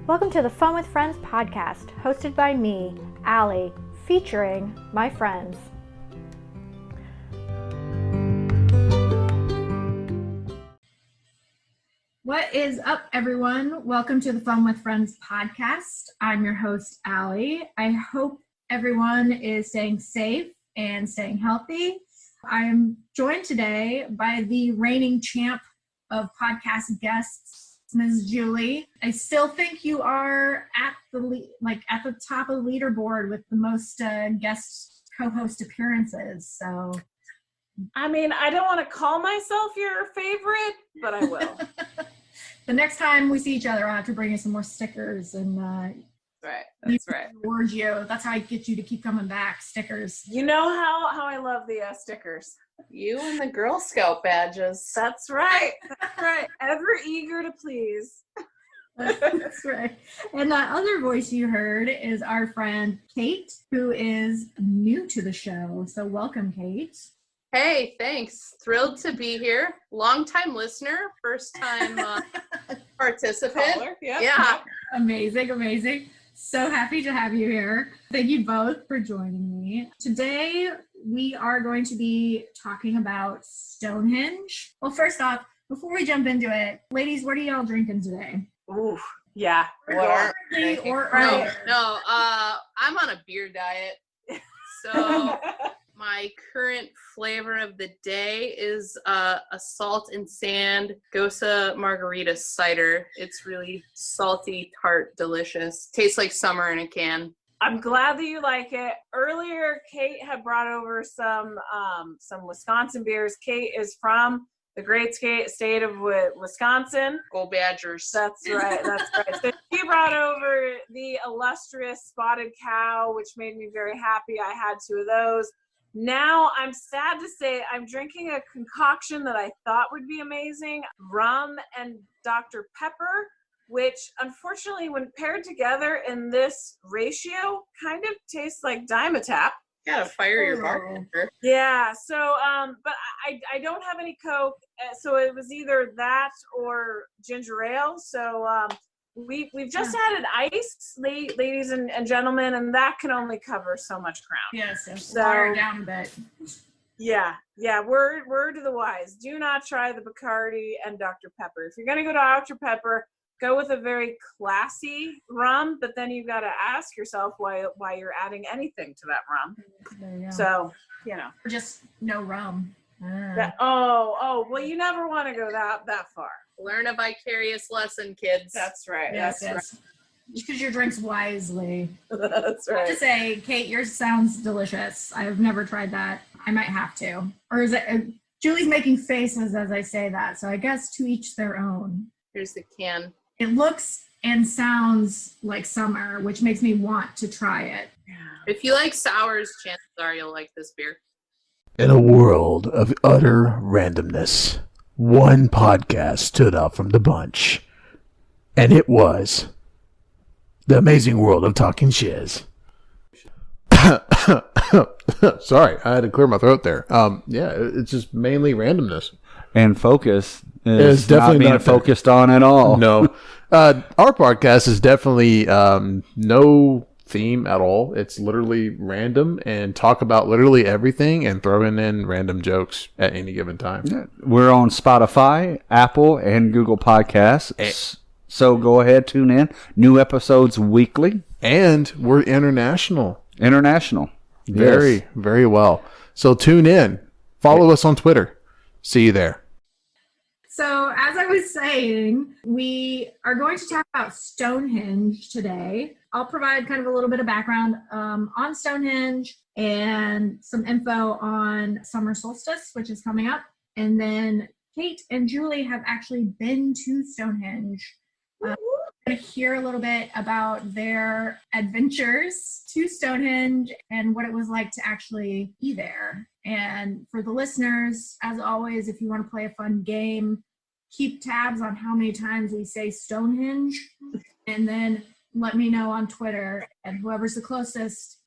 Welcome to the Fun with Friends podcast, hosted by me, Allie, featuring my friends. What is up, everyone? Welcome to the Fun with Friends podcast. I'm your host, Allie. I hope everyone is staying safe and staying healthy. I am joined today by the reigning champ of podcast guests, Ms. Julie. I still think you are at the top of the leaderboard with the most guest co-host appearances. So, I mean, I don't want to call myself your favorite, but I will. The next time we see each other, I'll have to bring you some more stickers and That's right. Reward you. That's how I get you to keep coming back. Stickers. You know how I love the stickers. You and the Girl Scout badges. That's right. That's right. Ever eager to please. That's right. And that other voice you heard is our friend Kate, who is new to the show. So welcome, Kate. Hey, thanks. Thrilled to be here. Long-time listener, first-time participant. Caller. Yep. Yeah. Amazing. So happy to have you here. Thank you both for joining me. Today, we are going to be talking about Stonehenge. Well, first off, before we jump into it, ladies, what are y'all drinking today? Ooh, yeah. Or No, I'm on a beer diet. So my current flavor of the day is a salt and sand Gosa margarita cider. It's really salty, tart, delicious. Tastes like summer in a can. I'm glad that you like it. Earlier, Kate had brought over some Wisconsin beers. Kate is from the great state of Wisconsin. Go Badgers. That's right. So she brought over the illustrious Spotted Cow, which made me very happy. I had 2 of those. Now, I'm sad to say I'm drinking a concoction that I thought would be amazing, rum and Dr. Pepper, which unfortunately, when paired together in this ratio, kind of tastes like Dimetapp. You gotta fire your bartender. Yeah, so, but I don't have any Coke, so it was either that or ginger ale, so we've just added ice, ladies and gentlemen, and that can only cover so much ground. Yes, so water down a bit. Yeah, word to the wise. Do not try the Bacardi and Dr. Pepper. If you're going to go to Dr. Pepper, go with a very classy rum, but then you've got to ask yourself why you're adding anything to that rum. There you go. So, you know. Just no rum. Well, you never want to go that far. Learn a vicarious lesson, kids. That's right. Yes. Right. Just because your drinks wisely. That's I have right. to say, Kate, yours sounds delicious. I've never tried that. I might have to. Or is it? Julie's making faces as I say that, so I guess to each their own. Here's the can. It looks and sounds like summer, which makes me want to try it. If you like sours, chances are you'll like this beer. In a world of utter randomness, one podcast stood out from the bunch, and it was The Amazing World of Talking Shiz. Sorry, I had to clear my throat there. It's just mainly randomness. And focus is It's definitely not being not there. focused on at all. No, our podcast is definitely no theme at all. It's literally random and talk about literally everything and throwing in random jokes at any given time. Yeah. We're on Spotify, Apple, and Google Podcasts. So go ahead, tune in. New episodes weekly. And we're international. International. Very, Yes. very well. So tune in. Follow us on Twitter. See you there. So, as I was saying, we are going to talk about Stonehenge today. I'll provide kind of a little bit of background on Stonehenge and some info on summer solstice, which is coming up. And then Kate and Julie have actually been to Stonehenge. We're going to hear a little bit about their adventures to Stonehenge and what it was like to actually be there. And for the listeners, as always, if you want to play a fun game, keep tabs on how many times we say Stonehenge, and then let me know on Twitter, and whoever's the closest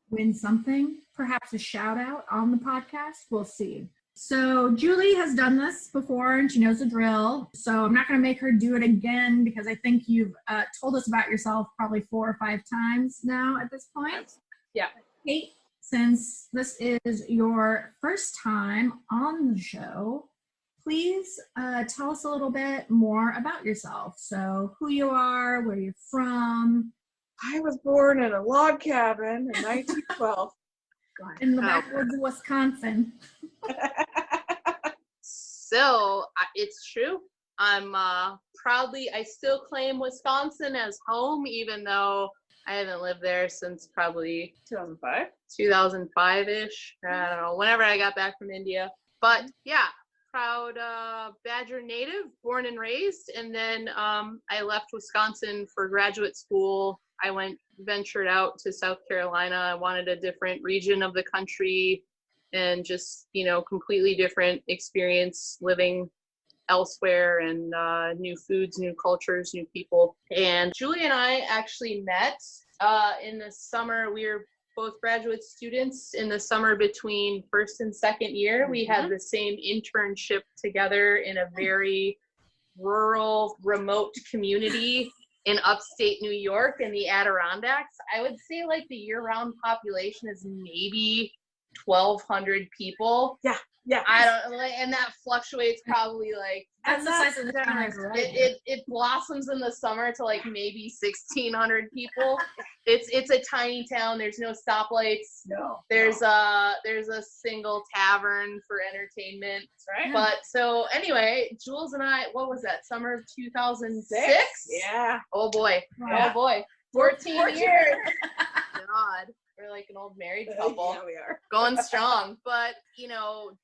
wins something, perhaps a shout out on the podcast. We'll see. So Julie has done this before and she knows the drill. So I'm not going to make her do it again because I think you've told us about yourself probably 4 or 5 times now at this point. Yeah. Kate, since this is your first time on the show, please tell us a little bit more about yourself. So who you are, where you're from. I was born in a log cabin in 1912. In the backwoods of Wisconsin. So it's true. I'm I still claim Wisconsin as home, even though I haven't lived there since probably 2005-ish. I don't know, whenever I got back from India. But yeah, proud Badger native, born and raised. And then I left Wisconsin for graduate school. I ventured out to South Carolina. I wanted a different region of the country and just, completely different experience living elsewhere and new foods, new cultures, new people. And Julie and I actually met in the summer. We were both graduate students in the summer between first and second year. We had the same internship together in a very rural, remote community in upstate New York in the Adirondacks. I would say like the year-round population is maybe 1,200 people. Yeah. I don't like, and that fluctuates probably like That's the size of the town. it blossoms in the summer to like maybe 1,600 people. It's a tiny town. There's no stoplights. No. There's a single tavern for entertainment. That's right. But so anyway, Jules and I, what was that, summer of 2006? Yeah. Oh boy. Yeah. Oh boy. 14 years. God. We're like an old married couple. Yeah, we are. Going strong. But,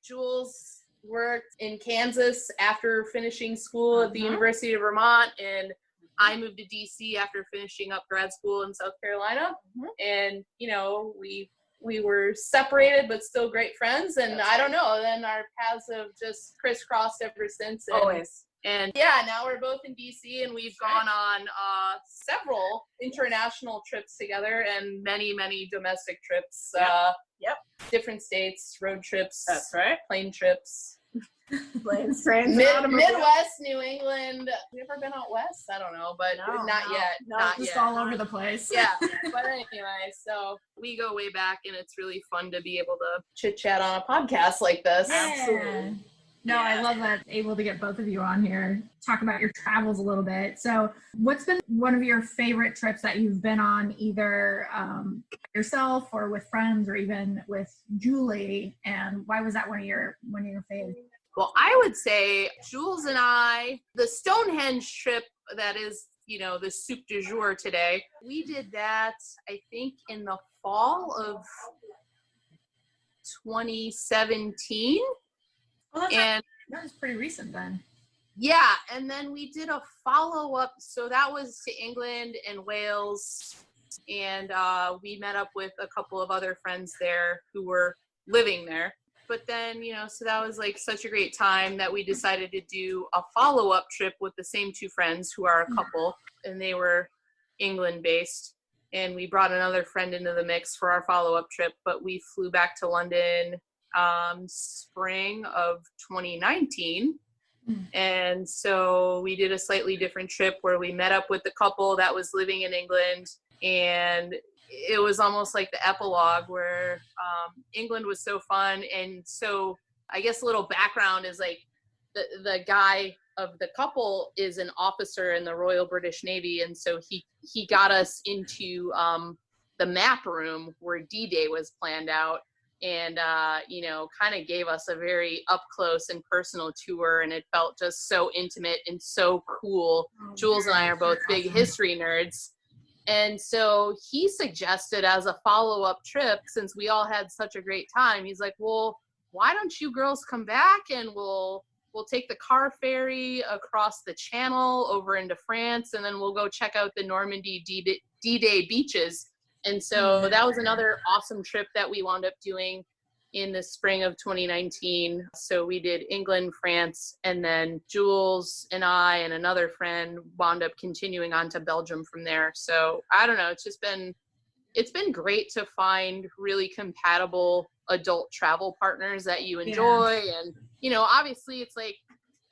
Jules worked in Kansas after finishing school at the University of Vermont, and I moved to DC after finishing up grad school in South Carolina. And, we were separated but still great friends, and I don't know, then our paths have just crisscrossed ever since. And, always. And yeah, now we're both in DC, and we've gone on several international trips together and many, many domestic trips. Yep. Different states, road trips. That's right. Plane trips. Planes, trains, Midwest, New England. Have you ever been out west? I don't know, but not yet. Not just yet. all over the place. Yeah. But anyway, so we go way back, and it's really fun to be able to chit chat on a podcast like this. Yeah. Absolutely. No, I love that, able to get both of you on here, talk about your travels a little bit. So what's been one of your favorite trips that you've been on, either yourself or with friends or even with Julie? And why was that one of your faves? Well, I would say Jules and I, the Stonehenge trip that is, the soup du jour today, we did that, I think, in the fall of 2017. Well, And that was pretty recent then. yeah, and then we did a follow-up. So that was to England and Wales, and we met up with a couple of other friends there who were living there. But then, so that was like such a great time that we decided to do a follow-up trip with the same 2 friends who are a couple, and they were England-based. And we brought another friend into the mix for our follow-up trip, but we flew back to London spring of 2019. And so we did a slightly different trip where we met up with the couple that was living in England, and it was almost like the epilogue where England was so fun. And so I guess a little background is like the guy of the couple is an officer in the Royal British Navy, and so he got us into the map room where D-Day was planned out, and kind of gave us a very up close and personal tour, and it felt just so intimate and so cool. Jules and I are both big history nerds, and so he suggested as a follow-up trip, since we all had such a great time, he's like, well, why don't you girls come back and we'll take the car ferry across the channel over into France, and then we'll go check out the Normandy D-Day beaches. And so that was another awesome trip that we wound up doing in the spring of 2019. So we did England, France, and then Jules and I and another friend wound up continuing on to Belgium from there. So I don't know, it's just been it's been great to find really compatible adult travel partners that you enjoy. And, you know, obviously it's like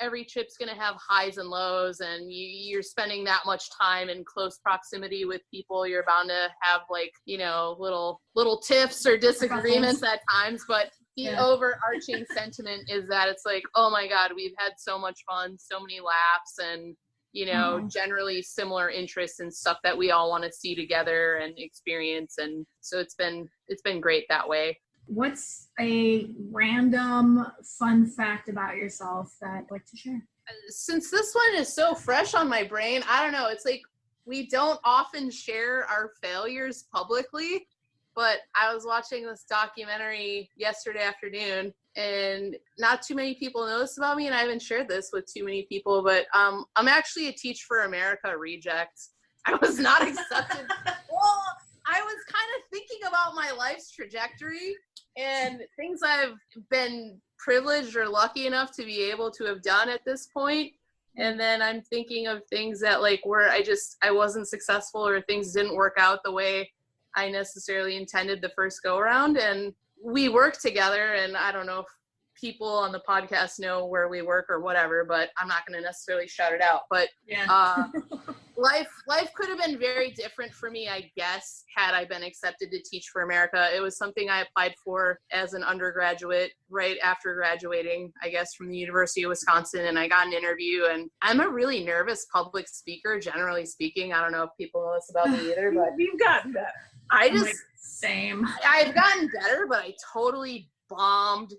every trip's going to have highs and lows, and you're spending that much time in close proximity with people. You're bound to have like, you know, little tiffs or disagreements at times, but the overarching sentiment is that it's like, oh my God, we've had so much fun, so many laughs, and, you know, generally similar interests and stuff that we all want to see together and experience. And so it's been great that way. What's a random fun fact about yourself that you'd like to share? Since this one is so fresh on my brain, I don't know. It's like we don't often share our failures publicly, but I was watching this documentary yesterday afternoon, and not too many people know this about me, and I haven't shared this with too many people, but I'm actually a Teach for America reject. I was not accepted. Well, I was kind of thinking about my life's trajectory and things I've been privileged or lucky enough to be able to have done at this point. And then I'm thinking of things that like where I wasn't successful, or things didn't work out the way I necessarily intended the first go around. And we work together, and I don't know if people on the podcast know where we work or whatever, but I'm not going to necessarily shout it out. But life could have been very different for me, I guess, had I been accepted to Teach for America. It was something I applied for as an undergraduate right after graduating, I guess, from the University of Wisconsin, and I got an interview. And I'm a really nervous public speaker, generally speaking. I don't know if people know this about me either, but you've gotten better. Same. I've gotten better, but I totally bombed.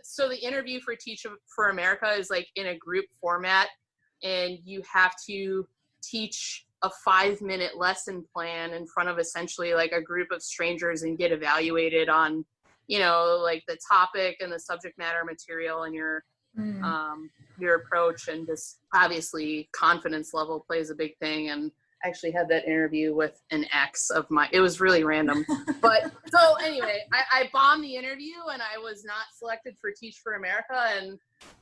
So the interview for Teach for America is like in a group format, and you have to teach a 5-minute lesson plan in front of essentially like a group of strangers and get evaluated on, you know, like the topic and the subject matter material and your approach, and just obviously confidence level plays a big thing. And I actually had that interview with an ex of mine. It was really random. But so anyway, I bombed the interview, and I was not selected for Teach for America, and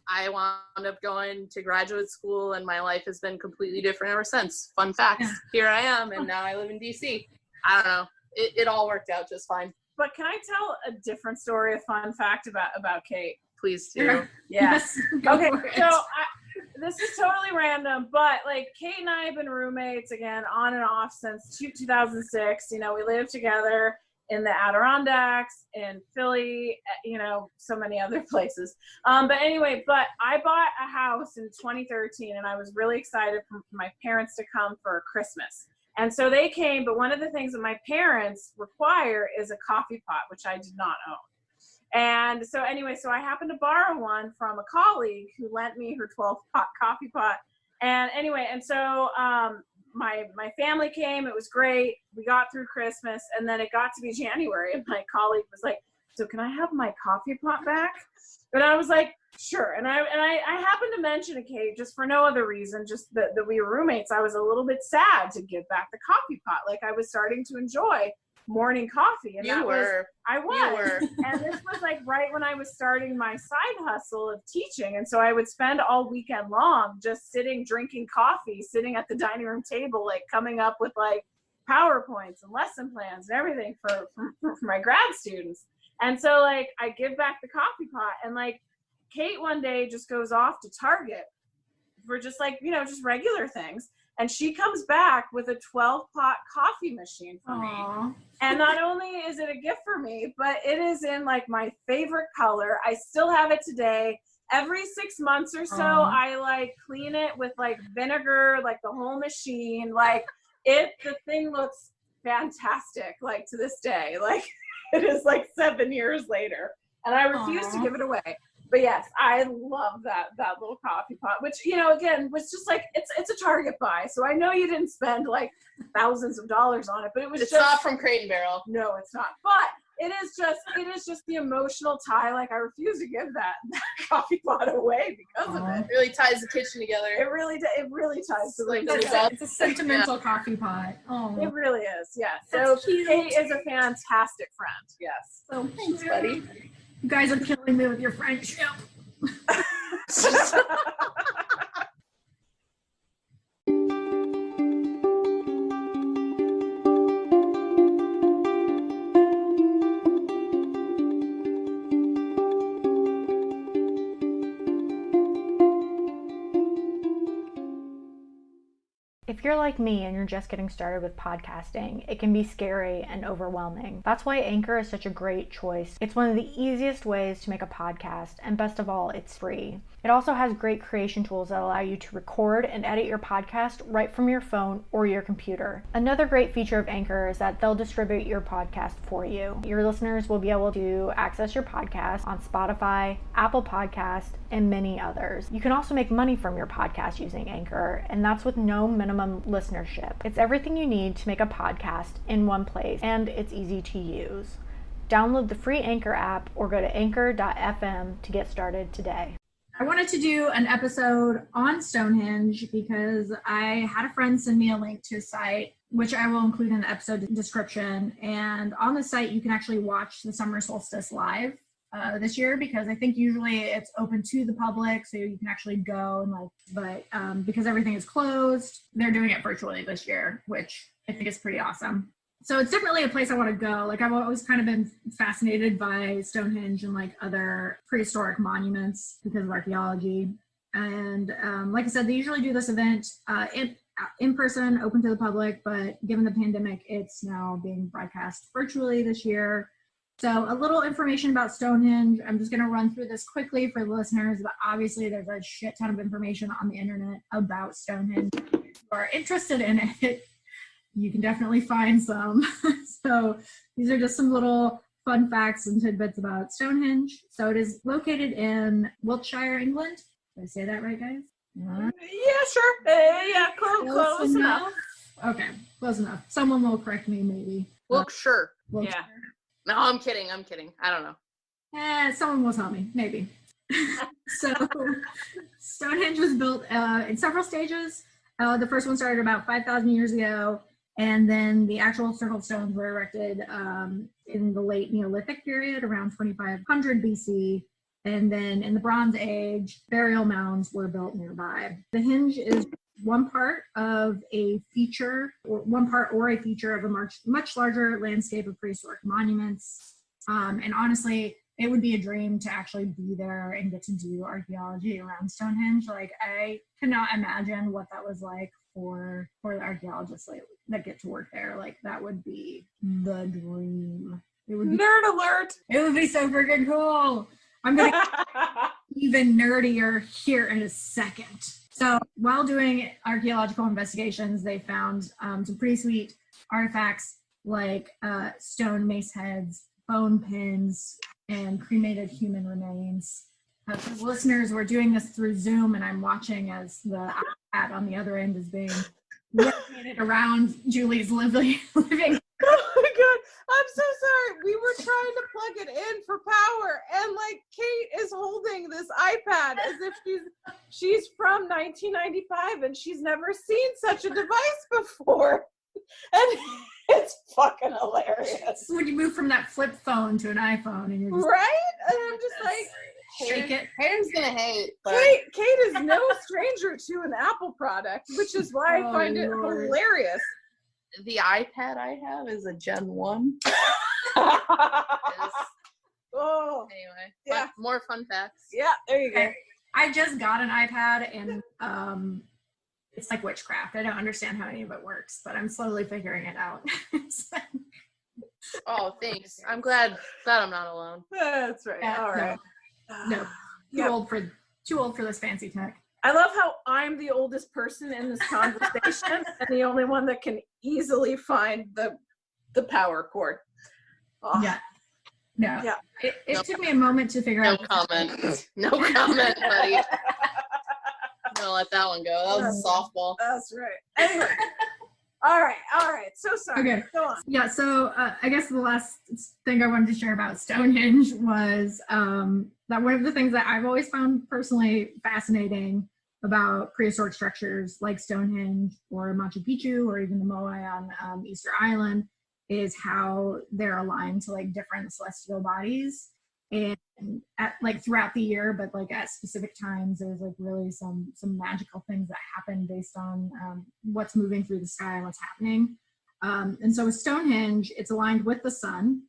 I wound up going to graduate school, and my life has been completely different ever since. Fun facts. Yeah. Here I am, and now I live in DC. I don't know. It all worked out just fine. But can I tell a different story, a fun fact about Kate? Please do. Yes. Okay, so this is totally random, but like Kate and I have been roommates again on and off since 2006. You know, we lived together in the Adirondacks, in Philly, you know, so many other places. But anyway, I bought a house in 2013, and I was really excited for my parents to come for Christmas. And so they came, but one of the things that my parents require is a coffee pot, which I did not own. And so anyway, so I happened to borrow one from a colleague who lent me her 12-pot coffee pot. And anyway, and so my family came. It was great. We got through Christmas, and then it got to be January, and my colleague was like, "So can I have my coffee pot back?" And I was like, "Sure." And I happened to mention to Kate, just for no other reason, just that we were roommates. I was a little bit sad to give back the coffee pot. Like, I was starting to enjoy morning coffee, and I was. And this was like right when I was starting my side hustle of teaching, and so I would spend all weekend long just sitting drinking coffee, sitting at the dining room table, like coming up with like PowerPoints and lesson plans and everything for my grad students. And so like I give back the coffee pot, and like Kate one day just goes off to Target for just like, you know, just regular things. And she comes back with a 12-pot coffee machine for me. And not only is it a gift for me, but it is in like my favorite color. I still have it today. Every 6 months or so, I like clean it with like vinegar, like the whole machine. Like the thing looks fantastic, like to this day. Like it is like 7 years later. And I refuse to give it away. But yes, I love that little coffee pot, which, you know, again, was just like, it's a Target buy. So I know you didn't spend like thousands of dollars on it, but it's just not from Crate and Barrel. No, it's not. But it is just the emotional tie. Like I refuse to give that coffee pot away because of it. It really ties the kitchen together. It really ties the like it's a sentimental coffee pot. Oh, it really is. Yeah. So Kate is a fantastic friend. Yes. So thanks, buddy. You guys are killing me with your friendship. If you're like me and you're just getting started with podcasting, it can be scary and overwhelming. That's why Anchor is such a great choice. It's one of the easiest ways to make a podcast, and best of all, it's free. It also has great creation tools that allow you to record and edit your podcast right from your phone or your computer. Another great feature of Anchor is that they'll distribute your podcast for you. Your listeners will be able to access your podcast on Spotify, Apple Podcast, and many others. You can also make money from your podcast using Anchor, and that's with no minimum listenership. It's everything you need to make a podcast in one place, and it's easy to use. Download the free Anchor app or go to anchor.fm to get started today. I wanted to do an episode on Stonehenge because I had a friend send me a link to a site, which I will include in the episode description. And on the site, you can actually watch the summer solstice live this year, because I think usually it's open to the public, so you can actually go and but because everything is closed, they're doing it virtually this year, which I think is pretty awesome. So it's definitely a place I want to go. Like, I've always kind of been fascinated by Stonehenge and like other prehistoric monuments because of archaeology. And like I said, they usually do this event in person, open to the public, but given the pandemic, it's now being broadcast virtually this year. So a little information about Stonehenge. I'm just going to run through this quickly for the listeners, but obviously there's a shit ton of information on the internet about Stonehenge. If you are interested in it, you can definitely find some. So these are just some little fun facts and tidbits about Stonehenge. So it is located in Wiltshire, England. Did I say that right, guys? Yeah, sure. Yeah, close enough. Okay, close enough. Someone will correct me, maybe. Wiltshire. Wiltshire. Yeah. No, I'm kidding. I don't know. Someone will tell me, maybe. So Stonehenge was built in several stages. The first one started about 5,000 years ago. And then the actual circle stones were erected in the late Neolithic period, around 2500 BC. And then in the Bronze Age, burial mounds were built nearby. The henge is one part of a feature, or a feature of a much larger landscape of prehistoric monuments. And honestly, it would be a dream to actually be there and get to do archaeology around Stonehenge. Like, I cannot imagine what that was like for the archaeologists that get to work there. Like, that would be the dream. It would be, nerd alert. It would be so freaking cool. I'm gonna get even nerdier here in a second. So while doing archaeological investigations, they found some pretty sweet artifacts like stone mace heads, bone pins, and cremated human remains. For the listeners, we're doing this through Zoom, and I'm watching as the iPad on the other end is being rotated around Julie's living. Oh my god, I'm so sorry. We were trying to plug it in for power, and like Kate is holding this iPad as if she's from 1995 and she's never seen such a device before. And it's fucking hilarious. When you move from that flip phone to an iPhone, and you're just right? And I'm just like, shake it. Hayden's gonna hate. But Kate is no stranger to an Apple product, which is why I find it hilarious. the iPad I have is a Gen 1. Oh, Anyway, yeah. More fun facts. Yeah, there you go. I just got an iPad, and it's like witchcraft. I don't understand how any of it works, but I'm slowly figuring it out. Oh, thanks. I'm glad I'm not alone. That's right. All right. No, too old for this fancy tech. I love how I'm the oldest person in this conversation and the only one that can easily find the power cord. Oh. Yeah. No. Yeah. It took me a moment to figure out. No comment. No comment, buddy. I'm gonna let that one go. That was a softball. That's right. Anyway. All right. So sorry. Okay. Go on. Yeah, so I guess the last thing I wanted to share about Stonehenge was that one of the things that I've always found personally fascinating about prehistoric structures like Stonehenge or Machu Picchu or even the Moai on Easter Island is how they're aligned to like different celestial bodies, and like throughout the year, but like at specific times there's like really some magical things that happen based on what's moving through the sky and what's happening. And so with Stonehenge, it's aligned with the sun.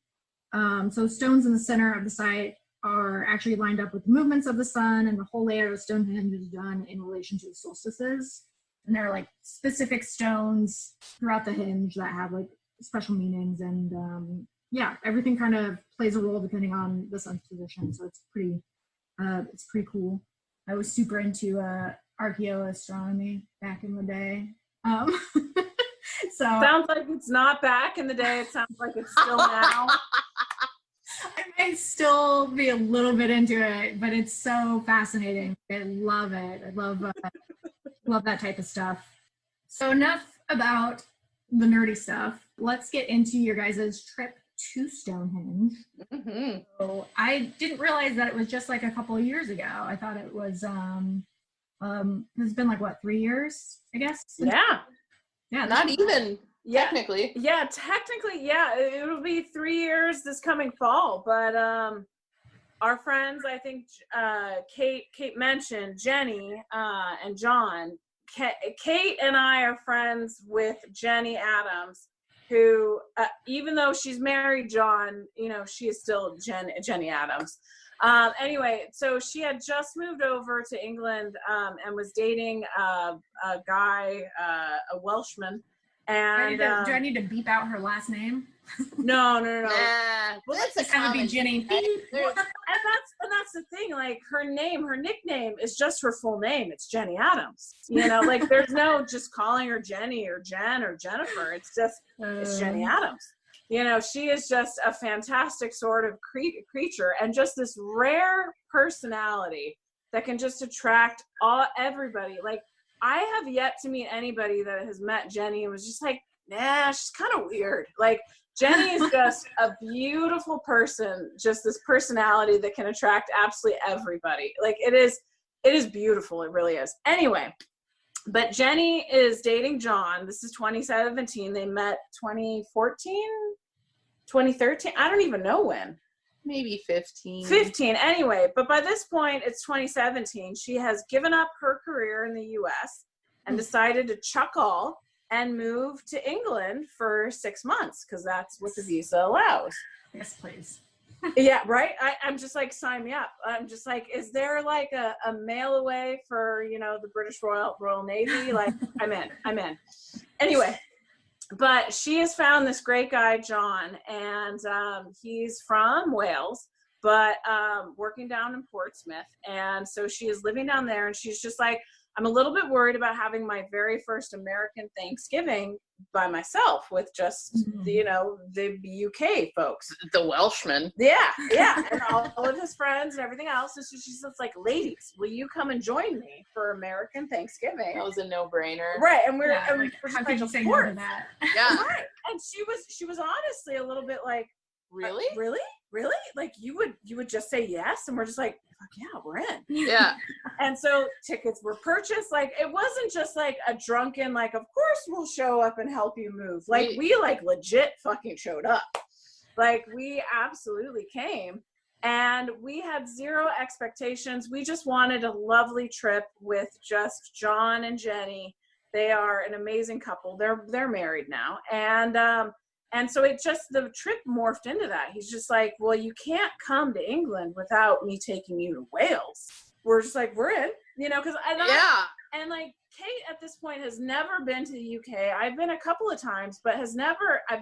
So stones in the center of the site are actually lined up with the movements of the sun, and the whole layout of Stonehenge is done in relation to the solstices. And there are like specific stones throughout the hinge that have like special meanings, and everything kind of plays a role depending on the sun's position. So it's pretty cool. I was super into archaeoastronomy back in the day. So sounds like it's not back in the day. It sounds like it's still now. I may still be a little bit into it, but it's so fascinating. I love it. I love that type of stuff. So enough about the nerdy stuff. Let's get into your guys' trip to Stonehenge. Mm-hmm. So I didn't realize that it was just like a couple of years ago. I thought it was it's been like what, 3 years, I guess? Yeah, Not even technically. Yeah, technically, yeah. It'll be 3 years this coming fall. But our friends, I think Kate mentioned, Jenny and John. Kate and I are friends with Jenny Adams, who, even though she's married John, she is still Jenny Adams. Anyway, so she had just moved over to England and was dating a guy, a Welshman. And do I need to beep out her last name? No. Well, that's It's gonna be Jenny. Well, and that's the thing. Like her nickname is just her full name. It's Jenny Adams. Like there's no just calling her Jenny or Jen or Jennifer. It's just it's Jenny Adams. She is just a fantastic sort of creature, and just this rare personality that can just attract everybody. Like I have yet to meet anybody that has met Jenny and was just like, nah, she's kind of weird. Like Jenny is just a beautiful person, just this personality that can attract absolutely everybody. Like it is beautiful. It really is. Anyway, but Jenny is dating John. This is 2017. They met 2014, 2013. I don't even know when. Maybe 15. Anyway, but by this point, it's 2017. She has given up her career in the U.S. and decided to chuck all and move to England for 6 months because that's what the visa allows. Yes, please. Yeah, right? I'm just like, sign me up. I'm just like, is there like a mail away for, the British Royal Navy? Like, I'm in. Anyway, but she has found this great guy, John, and he's from Wales, but working down in Portsmouth. And so she is living down there, and she's just like, I'm a little bit worried about having my very first American Thanksgiving by myself with just, the UK folks. The Welshman. Yeah. And all of his friends and everything else. And so she's just like, ladies, will you come and join me for American Thanksgiving? That was a no-brainer. Right. And we're how could you say no to that? Yeah. Right. And she was honestly a little bit like, Really? Really? Like you would just say yes? And we're just like, fuck yeah, we're in. Yeah. And so tickets were purchased. Like it wasn't just like a drunken, like, of course we'll show up and help you move. Like we like legit fucking showed up. Like we absolutely came, and we had zero expectations. We just wanted a lovely trip with just John and Jenny. They are an amazing couple. They're married now. And so the trip morphed into that. He's just like, well, you can't come to England without me taking you to Wales. We're just like, we're in, because and like Kate at this point has never been to the UK. I've been a couple of times, but I've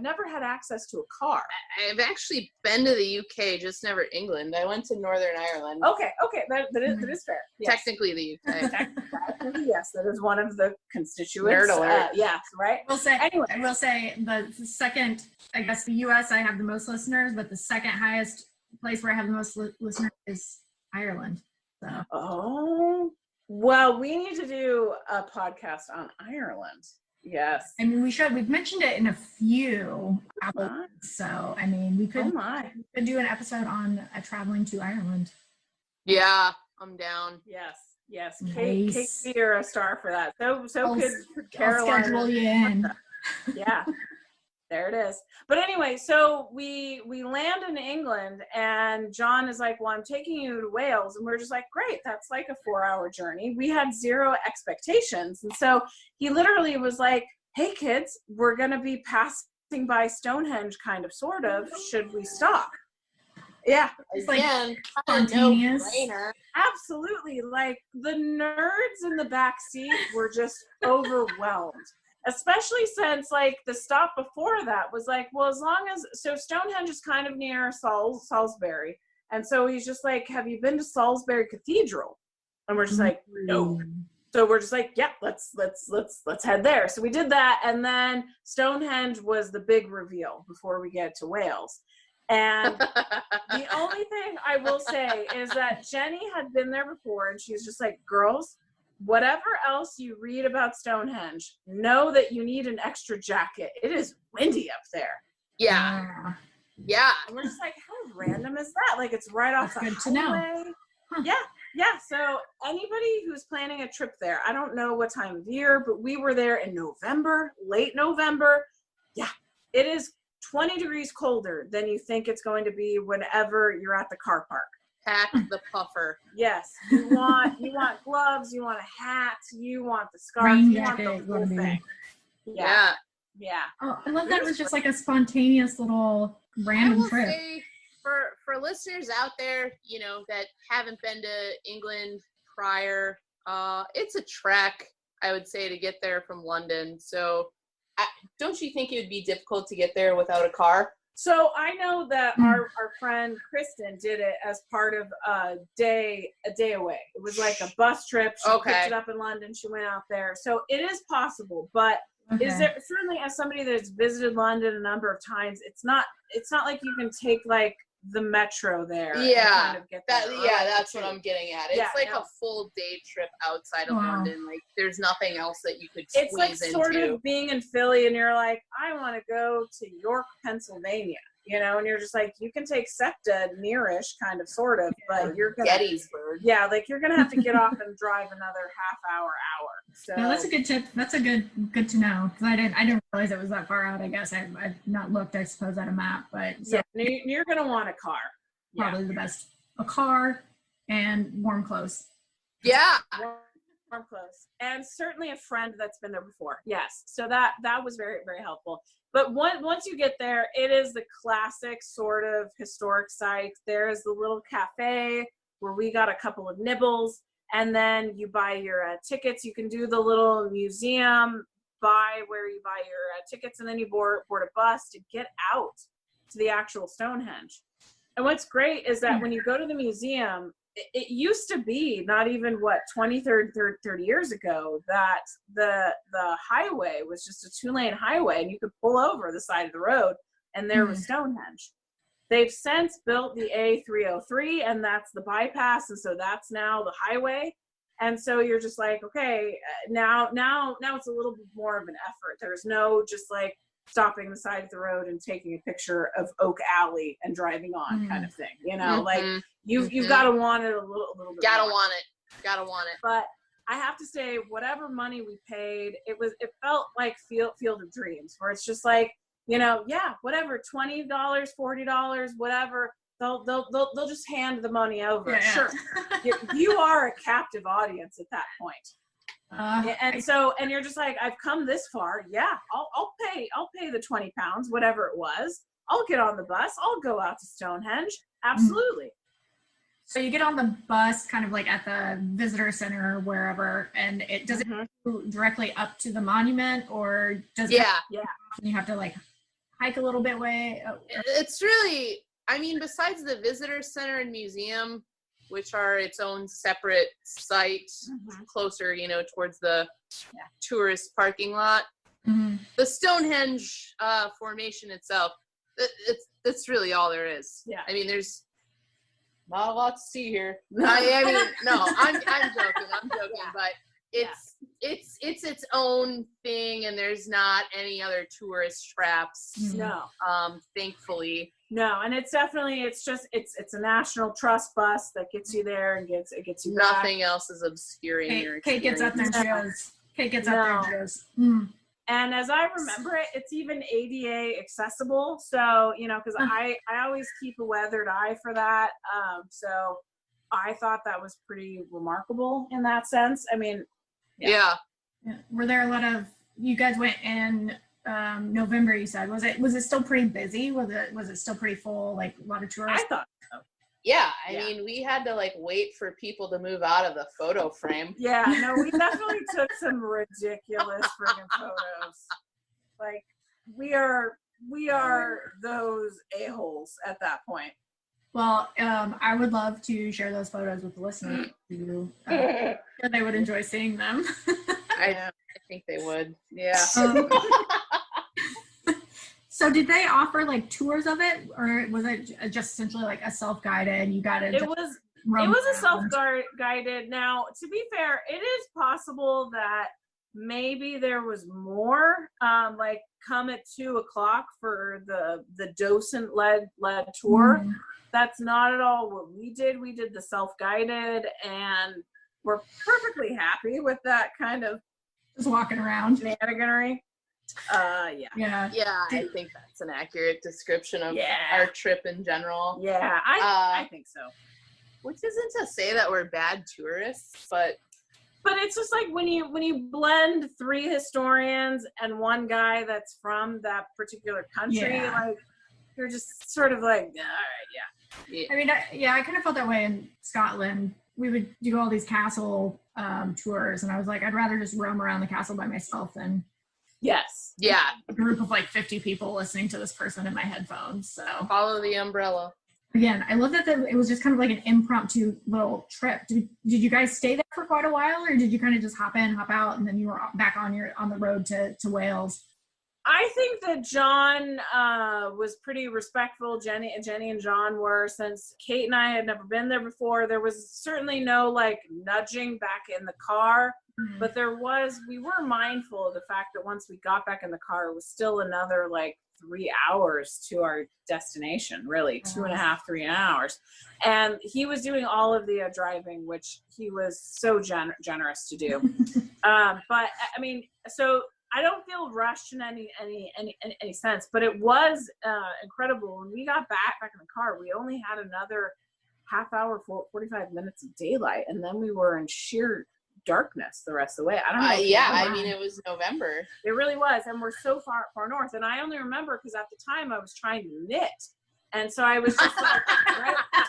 never had access to a car. I've actually been to the UK, just never England. I went to Northern Ireland. Okay, that is fair. Yes. Technically the UK. Technically, yes, that is one of the constituents. Nerd alert. Yes, right. I Anyway, will say the second, I guess the US, I have the most listeners, but the second highest place where I have the most listeners is Ireland. So. Oh, well, we need to do a podcast on Ireland. Yes. I mean, we should. We've mentioned it in a few episodes, so I mean, we could do an episode on traveling to Ireland. Yeah, I'm down. Yes. Nice. Kate, you're a star for that. So could Caroline. I'll schedule you in. Yeah. There it is. But anyway, so we land in England, and John is like, well, I'm taking you to Wales. And we're just like, great, that's like a 4-hour journey. We had zero expectations. And so he literally was like, hey kids, we're going to be passing by Stonehenge, kind of, sort of. Should we stop? Yeah. It's like Again, spontaneous. no-brainer. Absolutely. Like the nerds in the back seat were just overwhelmed. Especially since like the stop before that was like, well, as long as Stonehenge is kind of near Salisbury. And so he's just like, have you been to Salisbury Cathedral? And we're just like, no. So we're just like, yeah, let's head there. So we did that, and then Stonehenge was the big reveal before we get to Wales. And the only thing I will say is that Jenny had been there before, and she's just like, girls, whatever else you read about Stonehenge, know that you need an extra jacket. It is windy up there. Yeah. Yeah. And we're just like, how random is that? Like, it's right off the highway. Good to know. Huh. Yeah. So anybody who's planning a trip there, I don't know what time of year, but we were there in November, late November. Yeah, it is 20 degrees colder than you think it's going to be whenever you're at the car park. Pack the puffer. Yes, you want gloves, you want a hat, you want the scarf, you want the whole thing. Yeah. Oh, I love that. It was just like a spontaneous little random trip. Say, for listeners out there, you know, that haven't been to England prior, it's a trek, I would say, to get there from London. So don't you think it would be difficult to get there without a car? So I know that our friend Kristen did it as part of a day away. It was like a bus trip. She picked it up in London. She went out there. So it is possible, but is there, certainly as somebody that's visited London a number of times, it's not like you can take like the metro there. Yeah, and kind of get there that's what I'm getting at. It's a full day trip outside of London. Like there's nothing else that you could squeeze into. It's like sort of being in Philly and you're like, I want to go to York, Pennsylvania, you know, and you're just like, you can take SEPTA nearish, kind of, sort of, but you're gonna Gettysburg. Yeah, like you're gonna have to get off and drive another half hour. So no, that's a good tip. That's a good to know, because I didn't realize it was that far out. I guess I've not looked, I suppose, at a map, but yeah, you're gonna want a car. Probably the best. A car and warm clothes. Yeah. Warm clothes, and certainly a friend that's been there before. Yes, so that was very, very helpful. But once you get there, it is the classic sort of historic site. There is the little cafe where we got a couple of nibbles, and then you buy your tickets. You can do the little museum where you buy your tickets, and then you board a bus to get out to the actual Stonehenge. And what's great is that when you go to the museum, it used to be not even 30 years ago that the highway was just a 2-lane highway, and you could pull over the side of the road and there was Stonehenge. They've since built the A303, and that's the bypass, and so that's now the highway. And so you're just like, okay, now it's a little bit more of an effort. There's no just like stopping the side of the road and taking a picture of Oak Alley and driving on kind of thing, you know, like you've got to want it a little bit. Gotta more. want it. But I have to say, whatever money we paid, it felt like Field of Dreams, where it's just like, you know, yeah, whatever, $20, $40, whatever. They'll just hand the money over. Yeah. Sure, you are a captive audience at that point. And you're just like, I've come this far. Yeah, I'll pay the 20 pounds, whatever it was. I'll get on the bus. I'll go out to Stonehenge. Absolutely. So you get on the bus kind of like at the visitor center or wherever, and it go directly up to the monument, or does you have to like hike a little bit way? It's really, I mean, besides the visitor center and museum, which are its own separate site, closer, you know, towards the tourist parking lot. The Stonehenge formation itself, that's really all there is. Yeah. I mean, there's not a lot to see here. I mean, no, I'm joking, but it's its own thing, and there's not any other tourist traps. No. Thankfully. No, and it's definitely, it's a National Trust bus that gets you there and gets you Nothing back. Else is obscuring your experience. Kate gets up there and goes. And as I remember it, it's even ADA accessible. So, you know, because I always keep a weathered eye for that. So I thought that was pretty remarkable in that sense. I mean, yeah. Were there a lot of, you guys went in November, you said. Was it still pretty busy? Was it still pretty full, like a lot of tourists? I thought so. Yeah, I mean, we had to like wait for people to move out of the photo frame. Yeah, no, we definitely took some ridiculous friggin' photos. Like, we are those a-holes at that point. Well, I would love to share those photos with the listeners. They would enjoy seeing them. I think they would. Yeah. So did they offer like tours of it, or was it just essentially like a self-guided? You got it. It was a self-guided. Now, to be fair, it is possible that maybe there was more, like come at 2:00 for the docent led tour. Mm-hmm. That's not at all what we did. We did the self-guided, and we're perfectly happy with that kind of just walking around shenaniganery. Yeah, I think that's an accurate description of our trip in general. Yeah, I think so. Which isn't to say that we're bad tourists, but it's just like when you blend 3 historians and one guy that's from that particular country, like you're just sort of like, all right, yeah. I mean, I kind of felt that way in Scotland. We would do all these castle tours, and I was like, I'd rather just roam around the castle by myself than a group of like 50 people listening to this person in my headphones. So follow the umbrella. Again, I love that it was just kind of like an impromptu little trip. Did you guys stay there for quite a while, or did you kind of just hop in, hop out, and then you were back on the road to Wales? I think that John was pretty respectful. Jenny and John were, since Kate and I had never been there before. There was certainly no like nudging back in the car, but we were mindful of the fact that once we got back in the car, it was still another like 3 hours to our destination, really 2.5, 3 hours. And he was doing all of the driving, which he was so generous to do. But I mean, so I don't feel rushed in any sense, but it was incredible. When we got back in the car, we only had another half hour, 45 minutes of daylight, and then we were in sheer darkness the rest of the way. I don't know. I mean, it was November. It really was, and we're so far north. And I only remember because at the time I was trying to knit, and so I was just like,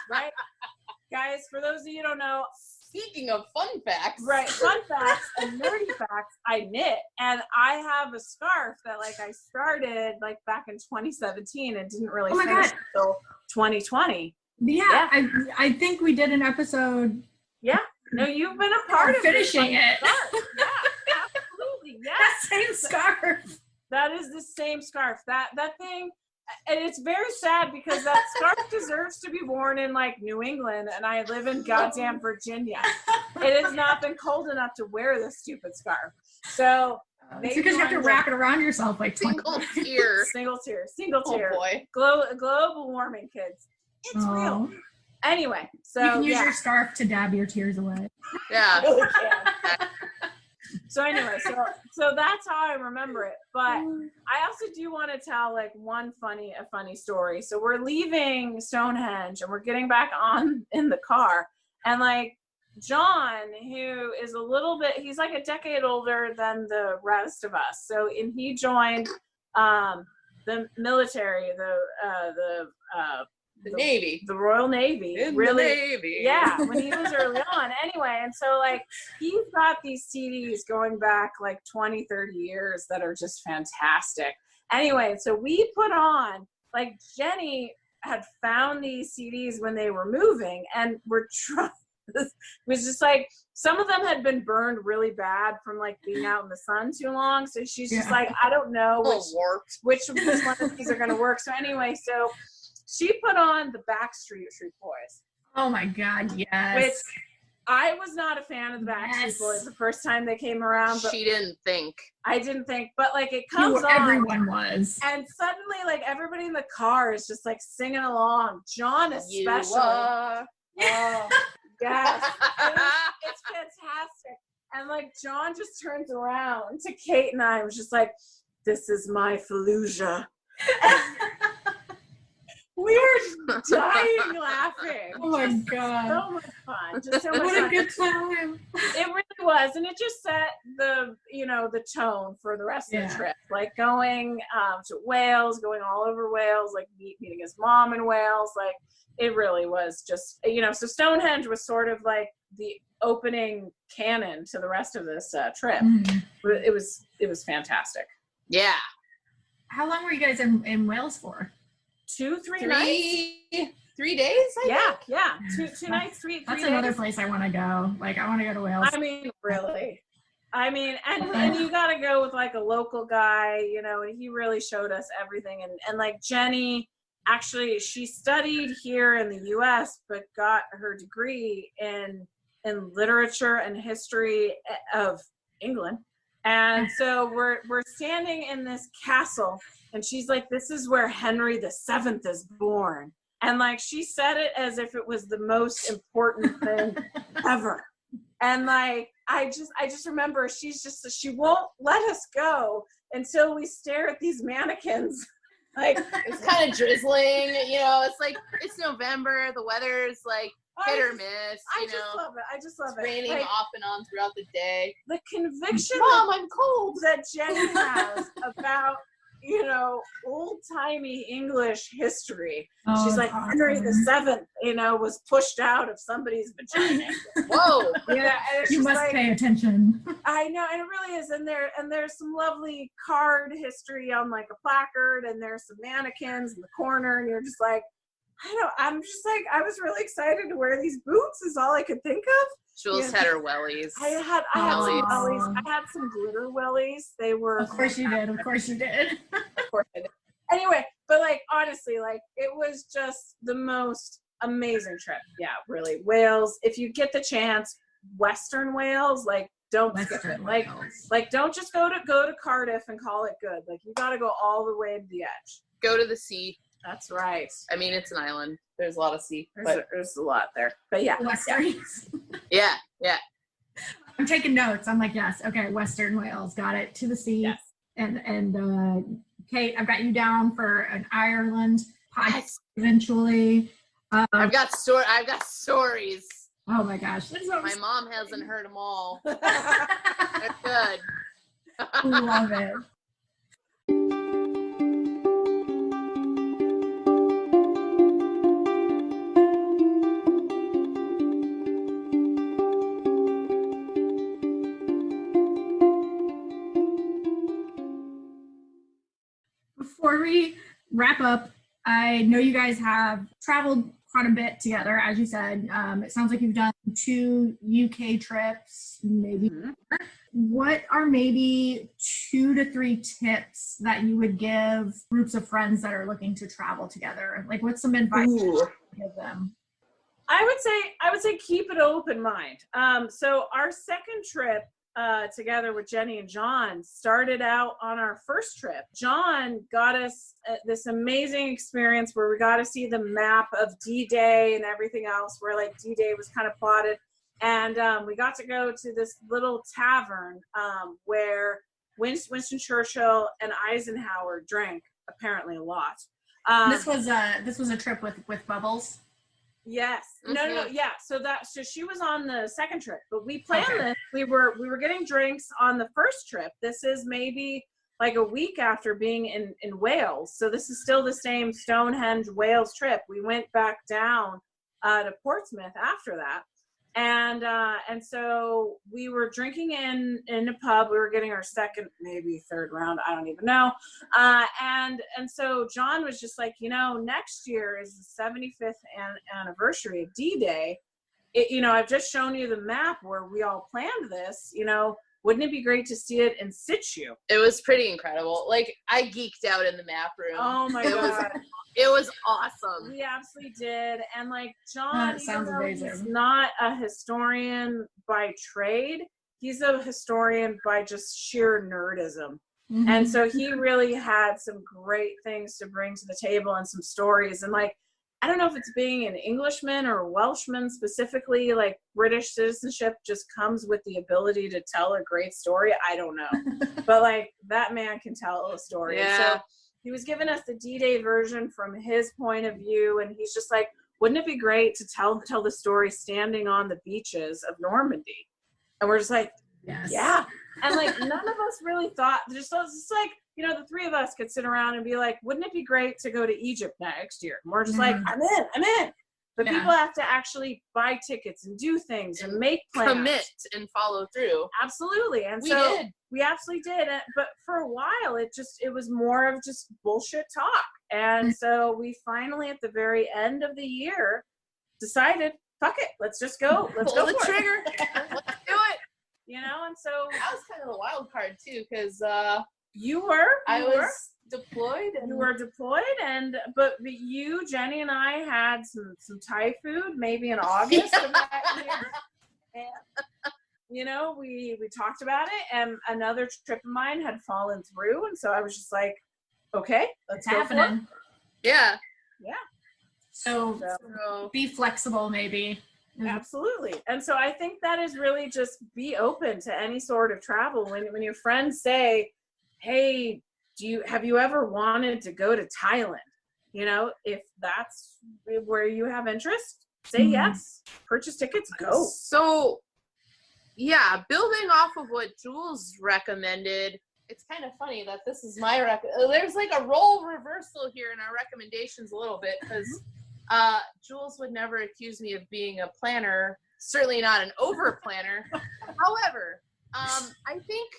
right, guys. For those of you who don't know, speaking of fun facts, fun facts and nerdy facts, I knit, and I have a scarf that like I started like back in 2017 and didn't really finish until 2020. Yeah, I think we did an episode. Yeah. No, you've been a part of finishing it. Yeah, absolutely. Yeah. That same scarf. That is the same scarf. That thing, and it's very sad because that scarf deserves to be worn in like New England, and I live in goddamn Virginia. It has not been cold enough to wear this stupid scarf. So it's because you have to wrap it around yourself like single tier. Single tier. Oh boy. Global warming, kids. It's real. Anyway, so you can use your scarf to dab your tears away. Yeah. Really can. So anyway, so that's how I remember it. But I also do want to tell like a funny story. So we're leaving Stonehenge and we're getting back on in the car, and like John, who is a little bit, he's like a decade older than the rest of us. So he joined the military, the Navy, the Royal Navy, the Navy. Yeah, when he was early on. Anyway, and so like he's got these CDs going back like 20, 30 years that are just fantastic. Anyway, so we put on, like Jenny had found these CDs when they were moving, and we're trying. It was just like some of them had been burned really bad from like being out in the sun too long. So she's just like, I don't know which one of these are going to work. So anyway, so she put on the Backstreet Boys. Oh my God, yes. Which I was not a fan of the Backstreet Boys the first time they came around. But she didn't think. I didn't think, but like it comes on. Everyone was. And suddenly like everybody in the car is just like singing along. John especially. Oh, yes. It's fantastic. And like John just turns around to Kate and I was just like, this is my Fallujah. We were dying laughing. Oh my God. So much fun. Just so much what fun. a good time. It really was, and it just set the tone for the rest of the trip. Like going to Wales, going all over Wales, like meeting his mom in Wales. Like it really was just, so Stonehenge was sort of like the opening canon to the rest of this trip. It was fantastic. Yeah. How long were you guys in Wales for? 2-3 nights. 3 days? Yeah. Two nights, three That's days. another place I want to go. Like, I want to go to Wales. I mean, really. I mean, and you got to go with like a local guy, and he really showed us everything. And like Jenny, actually, she studied here in the U.S., but got her degree in literature and history of England. And so we're standing in this castle, and she's like, "This is where Henry VII is born." And like she said it as if it was the most important thing ever. And like I just remember she won't let us go until we stare at these mannequins. Like it's kind of drizzling, it's November, the weather's like hit or miss, I just love it. Raining like, off and on throughout the day. The conviction Mom, I'm cold that Jenny has about old-timey English history. She's like, awesome. Henry VII, was pushed out of somebody's vagina. Whoa. Yeah, you must pay attention. I know, and it really is. And there's some lovely card history on like a placard, and there's some mannequins in the corner, and you're just like, I was really excited to wear these boots is all I could think of. Jules had her wellies. I had some wellies. I had some glitter wellies. They were. Of course you did. Of course you did. Of course I did. Anyway, but like honestly, like it was just the most amazing trip. Yeah, really. Wales. If you get the chance, Western Wales, like don't skip it. Like don't just go to Cardiff and call it good. Like you got to go all the way to the edge. Go to the sea. That's right. I mean, it's an island. There's a lot of sea. There's a lot there. But yeah. Westerns. Yeah. I'm taking notes. I'm like, yes. Okay. Western Wales. Got it. To the sea. Yes. And Kate, I've got you down for an Ireland podcast eventually. I've got stories. Oh my gosh. My mom hasn't heard them all. They're good. Love it. Before we wrap up, I know you guys have traveled quite a bit together, as you said. It sounds like you've done 2 UK trips, maybe more. What are maybe 2 to 3 tips that you would give groups of friends that are looking to travel together? Like, what's some advice you would give them? I would say keep an open mind. So our second trip together with Jenny and John started out on our first trip. John got us this amazing experience where we got to see the map of D-Day and everything else, where like D-Day was kind of plotted. And we got to go to this little tavern where Winston Churchill and Eisenhower drank apparently a lot. This was a trip with Bubbles. Yes. No. Yeah. So she was on the second trip, but we planned this. We were getting drinks on the first trip. This is maybe like a week after being in Wales. So this is still the same Stonehenge Wales trip. We went back down to Portsmouth after that. And so we were drinking in a pub. We were getting our second, maybe third round. I don't even know. And so John was just like, next year is the 75th anniversary of D-Day. I've just shown you the map where we all planned this. Wouldn't it be great to see it in situ? It was pretty incredible. Like I geeked out in the map room. Oh my God. It was awesome. We absolutely did. And like John, sounds amazing. He's not a historian by trade. He's a historian by just sheer nerdism. Mm-hmm. And so he really had some great things to bring to the table and some stories. And like, I don't know if it's being an Englishman or a Welshman specifically, like British citizenship just comes with the ability to tell a great story. I don't know. But like that man can tell a story. Yeah. So he was giving us the D-Day version from his point of view. And he's just like, wouldn't it be great to tell the story standing on the beaches of Normandy? And we're just like, Yes. yeah. And like none of us really thought, just like, you know, the three of us could sit around and be like, wouldn't it be great to go to Egypt next year? And we're just like, I'm in. But people have to actually buy tickets and do things and make plans. Commit and follow through. Absolutely. And We so did. we absolutely did. But for a while, it was more of just bullshit talk. And so we finally, at the very end of the year, decided, fuck it, let's just go. Let's Pull go the for trigger. it. Let's do it. You know, and so That was kind of the wild card too, because I was deployed. You were deployed, but you, Jenny, and I had some Thai food maybe in August of that year. And, you know, we talked about it, and another trip of mine had fallen through, and so I was just like, okay, let's go for it. Yeah. So be flexible, maybe. Absolutely. And so I think that is really just be open to any sort of travel. When your friends say, hey, have you ever wanted to go to Thailand? You know, if that's where you have interest, say yes, purchase tickets, go. So yeah, building off of what Jules recommended, it's kind of funny that this is my there's like a role reversal here in our recommendations a little bit, because Jules would never accuse me of being a planner, certainly not an over planner. However, I think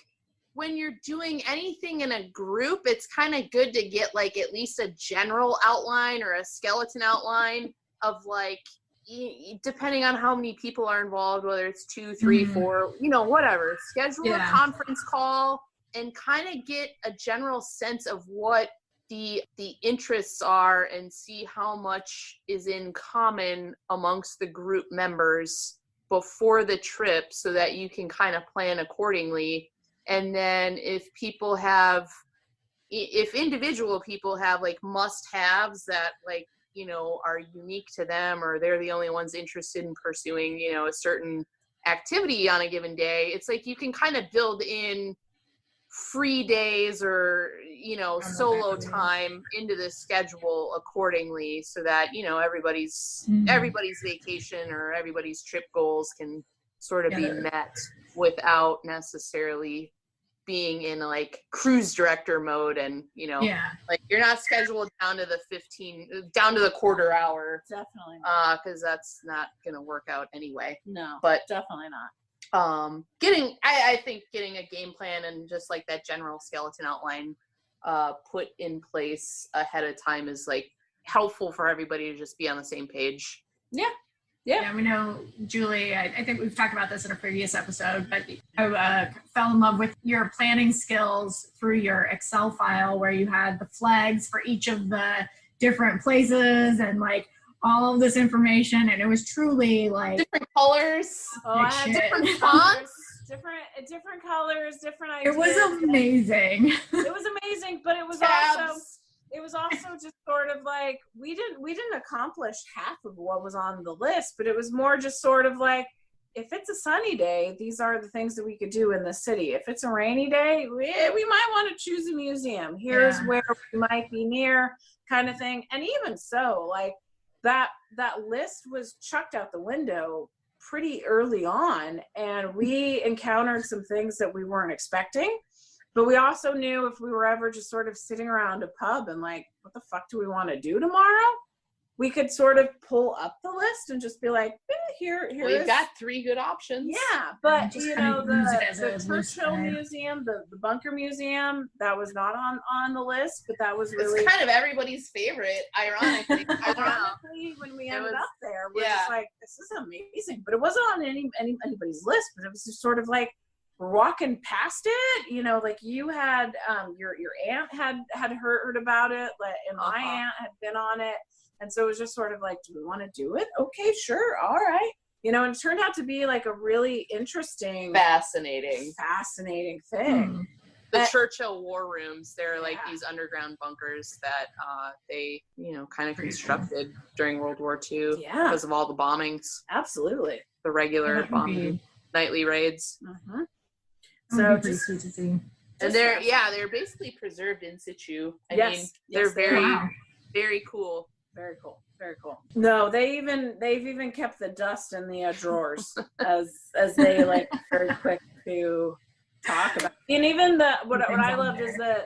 when you're doing anything in a group, it's kind of good to get like at least a general outline or a skeleton outline of like, depending on how many people are involved, whether it's 2, 3, 4, you know, whatever, schedule a conference call and kind of get a general sense of what the interests are and see how much is in common amongst the group members before the trip, so that you can kind of plan accordingly. And then if individual people have like must-haves that like, you know, are unique to them, or they're the only ones interested in pursuing, you know, a certain activity on a given day, it's like you can kind of build in free days or, you know, solo time into the schedule accordingly, so that, you know, everybody's vacation or everybody's trip goals can sort of be met without necessarily being in like cruise director mode. And, you know, like you're not scheduled down to the quarter hour. Definitely because that's not gonna work out anyway. No, but definitely not. I think getting a game plan and just like that general skeleton outline put in place ahead of time is like helpful for everybody to just be on the same page. Yeah, we know, Julie, I think we've talked about this in a previous episode, but I fell in love with your planning skills through your Excel file where you had the flags for each of the different places and like all of this information, and it was truly like different colors, different fonts, different colors, different ideas. It was amazing. It was amazing, but it was also just sort of like we didn't accomplish half of what was on the list, but it was more just sort of like, if it's a sunny day, these are the things that we could do in the city. If it's a rainy day, we might want to choose a museum. Here's where we might be near, kind of thing. And even so, like that list was chucked out the window pretty early on, and we encountered some things that we weren't expecting. But we also knew if we were ever just sort of sitting around a pub and like, what the fuck do we want to do tomorrow? We could sort of pull up the list and just be like, we've got 3 good options. Yeah, but you know, the Churchill Museum, the Bunker Museum, that was not on the list, but that was really... It's kind of everybody's favorite, ironically. When we ended up there, we're just like, this is amazing. But it wasn't on anybody's list, but it was just sort of like, we're walking past it, you know, like you had, your aunt had heard about it, and my aunt had been on it. And so it was just sort of like, do we want to do it? Okay, sure. All right. You know, and it turned out to be like a really interesting, fascinating thing. The Churchill War Rooms, they're like these underground bunkers that they, you know, kind of constructed during World War II because of all the bombings. Absolutely. The regular bombing, nightly raids. Mm-hmm. So just sweet to see. And they're basically preserved in situ. I mean, they're very, very cool. Very cool. Very cool. No, they've even kept the dust in the drawers as they like very quick to talk about. And even what I loved is the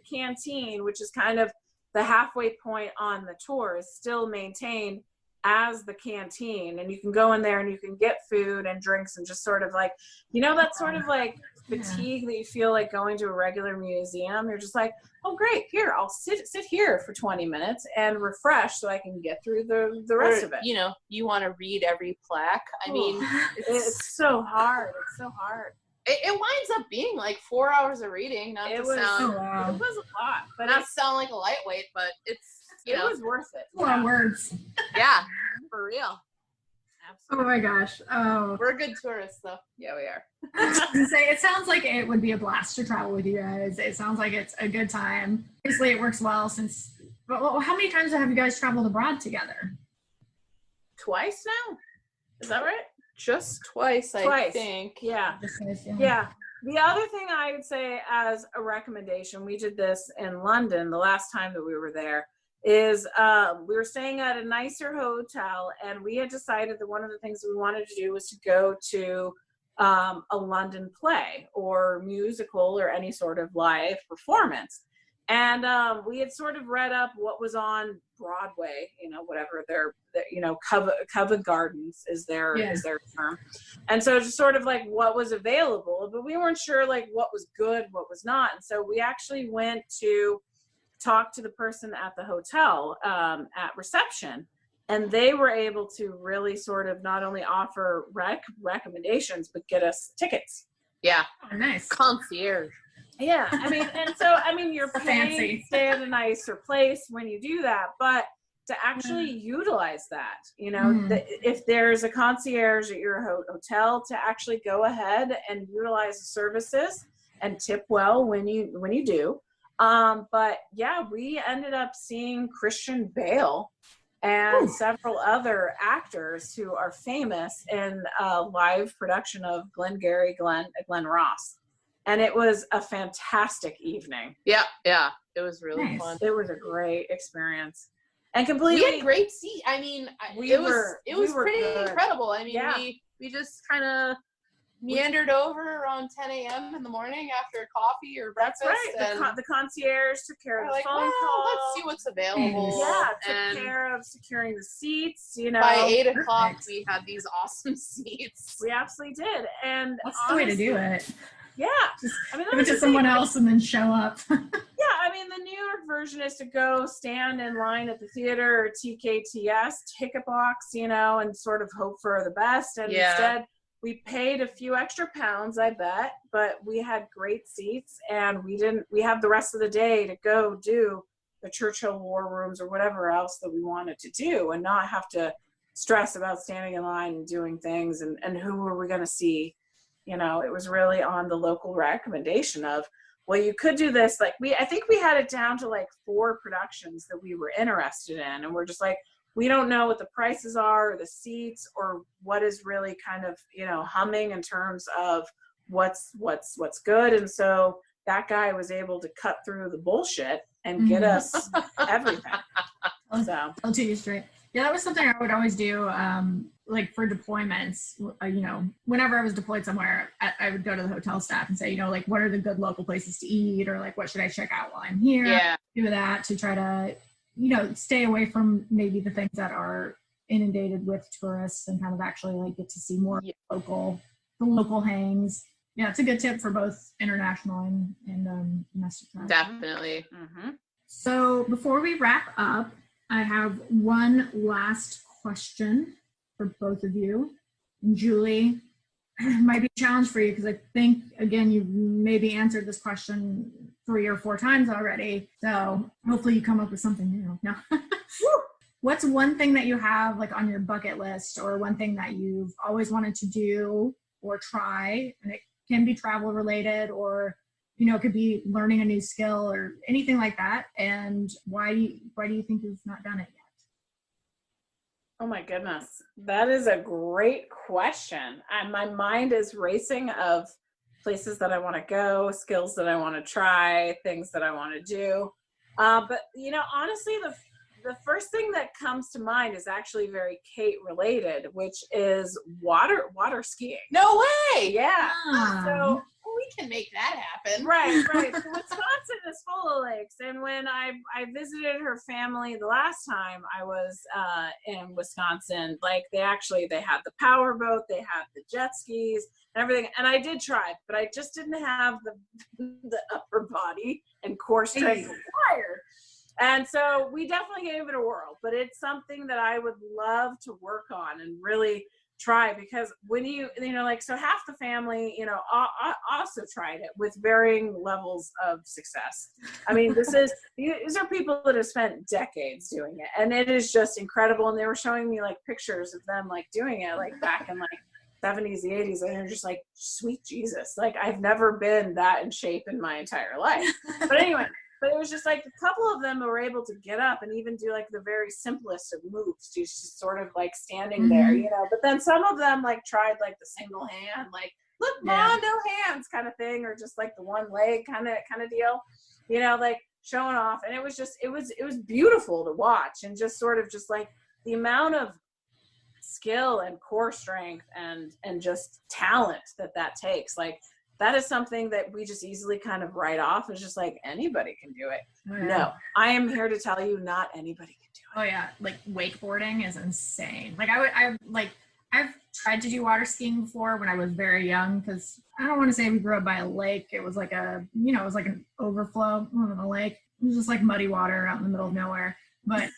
canteen, which is kind of the halfway point on the tour, is still maintained as the canteen, and you can go in there and you can get food and drinks and just sort of like, that sort of like fatigue that you feel like going to a regular museum. You're just like, oh great, here I'll sit here for 20 minutes and refresh so I can get through the rest of it. You want to read every plaque. I mean, it's so hard. It's so hard. It winds up being like 4 hours of reading. It was a lot, but not sound like a lightweight, but it was worth it. A lot of words. Yeah, for real. Absolutely. Oh my gosh. Oh. We're good tourists, though. Yeah, we are. It sounds like it would be a blast to travel with you guys. It sounds like it's a good time. Obviously, it works well but how many times have you guys traveled abroad together? Twice now? Is that right? Just twice, I think. Yeah. Yeah. The other thing I would say as a recommendation, we did this in London the last time that we were there, is we were staying at a nicer hotel, and we had decided that one of the things that we wanted to do was to go to a London play or musical or any sort of live performance. And we had sort of read up what was on Broadway, whatever Covent Gardens is their term. And so just sort of like what was available, but we weren't sure like what was good, what was not. And so we actually went to talk to the person at the hotel at reception, and they were able to really sort of not only offer recommendations, but get us tickets. Yeah. Oh, nice. Concierge. Yeah, you're paying to stay at a nicer place when you do that, but to actually utilize that, if there's a concierge at your hotel, to actually go ahead and utilize the services and tip well when you do. But yeah, we ended up seeing Christian Bale and several other actors who are famous in a live production of Glengarry Glen Ross. And it was a fantastic evening. Yeah. It was really fun. It was a great experience. And completely. We had great seats. I mean, it was pretty good. Incredible. I mean, we just kind of meandered over around 10 a.m. in the morning after coffee or breakfast. That's right. The concierge took care of the phone call. Let's see what's available. Yeah, took care of securing the seats. By 8 o'clock, we had these awesome seats. We absolutely did. And that's the way to do it. Yeah. Give it to someone else and then show up. The New York version is to go stand in line at the theater or TKTS ticket box, and sort of hope for the best. And instead, we paid a few extra pounds, I bet, but we had great seats, and we have the rest of the day to go do the Churchill War Rooms or whatever else that we wanted to do, and not have to stress about standing in line and doing things and who were we going to see. It was really on the local recommendation of, well, you could do this. Like I think we had it down to like 4 productions that we were interested in. And we're just like, we don't know what the prices are or the seats or what is really kind of, humming in terms of what's good. And so that guy was able to cut through the bullshit and get us everything. So I'll tell you straight. Yeah, that was something I would always do, like for deployments. Whenever I was deployed somewhere, I would go to the hotel staff and say, like, what are the good local places to eat, or like, what should I check out while I'm here? Yeah. Do that to try to, stay away from maybe the things that are inundated with tourists and kind of actually like get to see more the local hangs. Yeah, it's a good tip for both international and domestic travel. Definitely. Mm-hmm. So before we wrap up, I have one last question for both of you. And Julie, it might be a challenge for you because I think, again, you've maybe answered this question 3 or 4 times already. So hopefully you come up with something new. No. What's one thing that you have like on your bucket list, or one thing that you've always wanted to do or try? And it can be travel related, or it could be learning a new skill or anything like that. And why do you think you've not done it yet? Oh my goodness. That is a great question. My mind is racing of places that I want to go, skills that I want to try, things that I want to do. But honestly, the first thing that comes to mind is actually very Kate related, which is water skiing. No way. Yeah. Ah. So We can make that happen. right. So Wisconsin is full of lakes, and when I visited her family the last time I was in Wisconsin, like they had the power boat, they had the jet skis and everything, and I did try, but I just didn't have the upper body and core strength required. And so we definitely gave it a whirl, but it's something that I would love to work on and really try, because when so half the family, also tried it with varying levels of success. I mean, these are people that have spent decades doing it, and it is just incredible. And they were showing me like pictures of them like doing it like back in like 70s, the 80s, and they're just like, sweet Jesus, like I've never been that in shape in my entire life. But anyway. But it was just like a couple of them were able to get up and even do like the very simplest of moves, just sort of like standing there, But then some of them like tried like the single hand, like look, Mom, no hands kind of thing, or just like the one leg kind of deal, like showing off. And it was just it was beautiful to watch, and just sort of just like the amount of skill and core strength and just talent that takes. Like that is something that we just easily kind of write off as just like anybody can do it. Oh, yeah. No, I am here to tell you, not anybody can do it. Oh yeah, like wakeboarding is insane. Like I've tried to do water skiing before when I was very young, because I don't want to say we grew up by a lake. It was like it was like an overflow of a lake. It was just like muddy water out in the middle of nowhere. But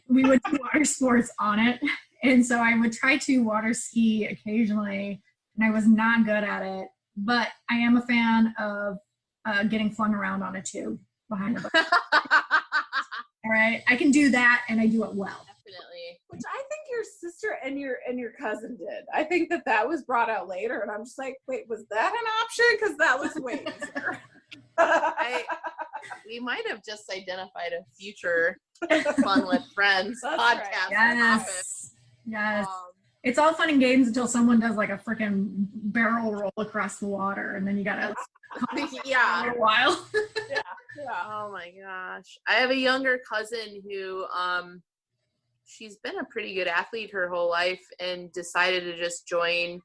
we would do water sports on it, and so I would try to water ski occasionally, and I was not good at it. But I am a fan of getting flung around on a tube behind a boat. All right, I can do that, and I do it well. Definitely. Which I think your sister and your cousin did. I think that was brought out later, and I'm just like, wait, was that an option? Because that was way easier. We might have just identified a future Fun with Friends podcast. Right. Yes. It's all fun and games until someone does like a freaking barrel roll across the water, and then you gotta for a while. Yeah. Oh my gosh. I have a younger cousin who she's been a pretty good athlete her whole life, and decided to just join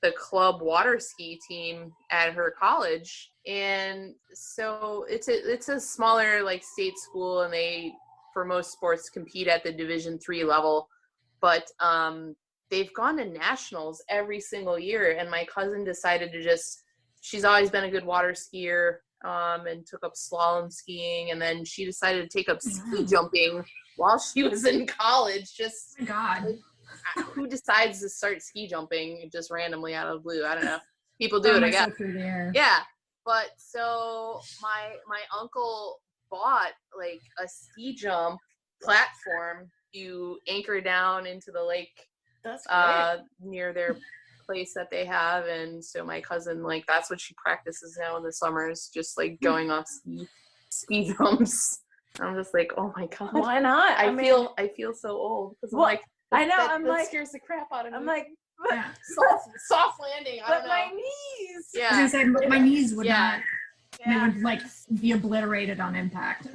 the club water ski team at her college. And so it's a smaller like state school, and they, for most sports, compete at the Division III level, but they've gone to nationals every single year. And my cousin decided to she's always been a good water skier, and took up slalom skiing. And then she decided to take up ski jumping while she was in college. Just, oh my God. Like, who decides to start ski jumping just randomly out of the blue? I don't know. People do it, I guess. Yeah. But so my uncle bought like a ski jump platform to anchor down into the lake. That's great. Near their place that they have. And so my cousin, like, that's what she practices now in the summers, just like going off ski jumps. I'm just like, oh my God, why not? I feel so old, because I'm like, I know, that scares the crap out of me. I'm like, yeah. soft landing. I don't know. My knees. Yeah. I was gonna say, my knees would not. Yeah. They would like be obliterated on impact.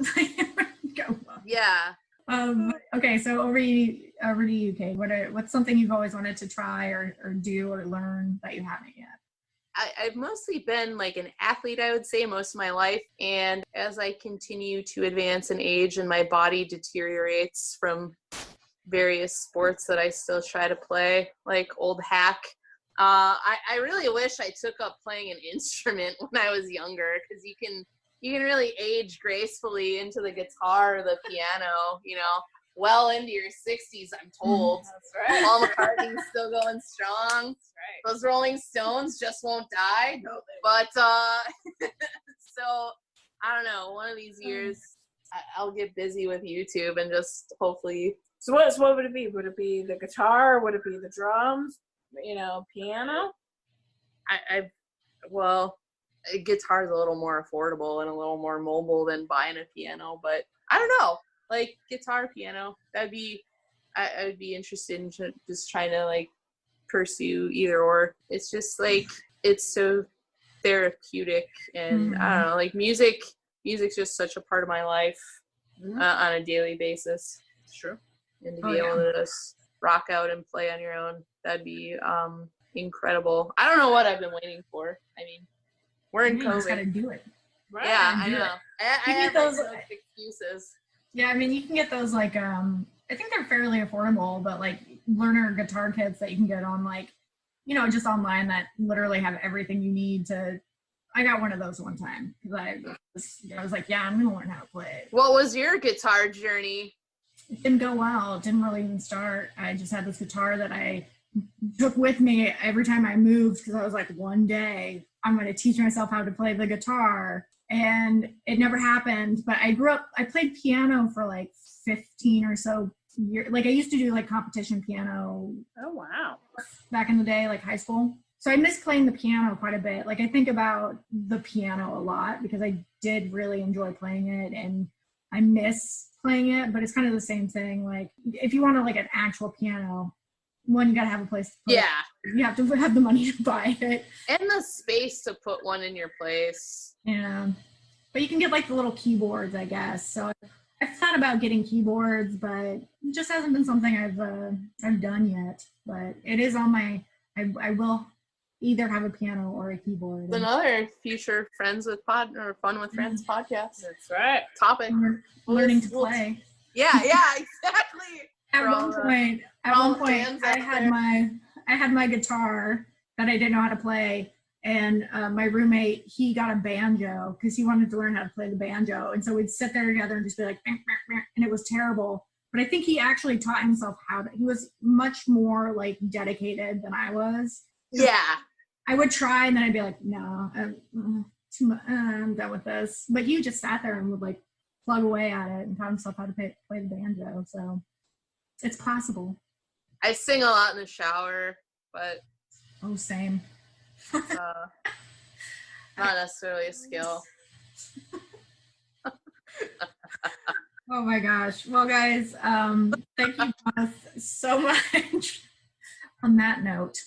Go. Yeah. Okay, so over to you, Kate. What's something you've always wanted to try or do or learn that you haven't yet? I've mostly been like an athlete, I would say, most of my life. And as I continue to advance in age and my body deteriorates from various sports that I still try to play, like old hack, I really wish I took up playing an instrument when I was younger, because you can really age gracefully into the guitar or the piano, well into your 60s, I'm told. That's right. Paul McCartney's still going strong. That's right. Those Rolling Stones just won't die. No, but so I don't know. One of these years, I'll get busy with YouTube and just hopefully. So what would it be? Would it be the guitar? Would it be the drums? Piano? Well, a guitar is a little more affordable and a little more mobile than buying a piano, but I don't know. Like guitar, piano, I would be interested in just trying to like pursue either or. It's just like, it's so therapeutic, and I don't know, like music's just such a part of my life on a daily basis. It's true. And to be able to just rock out and play on your own, that'd be incredible. I don't know what I've been waiting for. I mean, we're in COVID. You just gotta do it. Right. Yeah, I know. I have those excuses. Yeah, I mean, you can get those like I think they're fairly affordable, but like learner guitar kits that you can get on like, you know, just online that literally have everything you need to. I got one of those one time because I was like, yeah, I'm gonna learn how to play. What was your guitar journey? It didn't go well. It didn't really even start. I just had this guitar that I took with me every time I moved because I was like, one day I'm going to teach myself how to play the guitar. And it never happened. But I played piano for like 15 or so years. Like I used to do like competition piano. Oh, wow. Back in the day, like high school. So I miss playing the piano quite a bit. Like I think about the piano a lot because I did really enjoy playing it and I miss playing it, but it's kind of the same thing. Like if you want to like an actual piano, one, you gotta have a place to play. Yeah. You have to have the money to buy it. And the space to put one in your place. Yeah. But you can get like the little keyboards, I guess. So I've thought about getting keyboards, but it just hasn't been something I've done yet. But it is on my I will either have a piano or a keyboard. It's another future Friends with Fun with Friends podcast. That's right. Topic. Learning to play. Yeah, exactly. At one point, I had my guitar that I didn't know how to play, and my roommate, he got a banjo because he wanted to learn how to play the banjo, and so we'd sit there together and just be like, and it was terrible. But I think he actually taught himself he was much more like dedicated than I was. Yeah. I would try and then I'd be like, no, I'm done with this. But he just sat there and would like plug away at it and taught himself how to play the banjo. So it's possible. I sing a lot in the shower, but same. It's, not necessarily a skill. Oh my gosh. Well, guys, thank you both so much. On that note,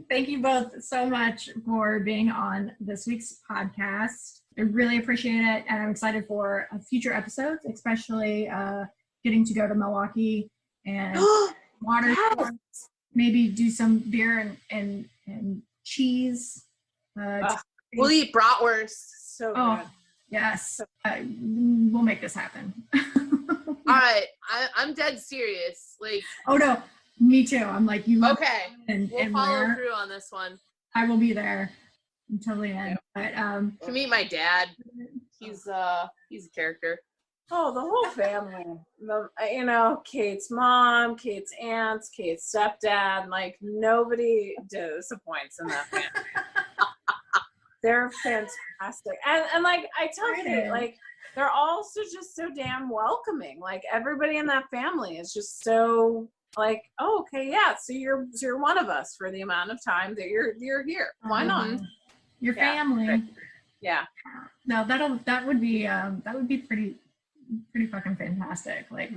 thank you both so much for being on this week's podcast. I really appreciate it, and I'm excited for future episodes, especially getting to go to Milwaukee and water sports, maybe do some beer and cheese. We'll eat bratwurst. So good. Yes. We'll make this happen. All right. I'm dead serious. Like. Oh, no. Me too. I'm like, you. Okay. We'll follow through on this one. I will be there. I'm totally in. Yeah. But to meet my dad. He's a character. Oh, the whole family. Kate's mom, Kate's aunts, Kate's stepdad. Like nobody disappoints in that family. They're fantastic. And like I tell Kate, like they're also just so damn welcoming. Like everybody in that family is just so like, oh, okay, yeah. So you're one of us for the amount of time that you're here. Why not? Your family. Yeah. No, that would be pretty fucking fantastic. Like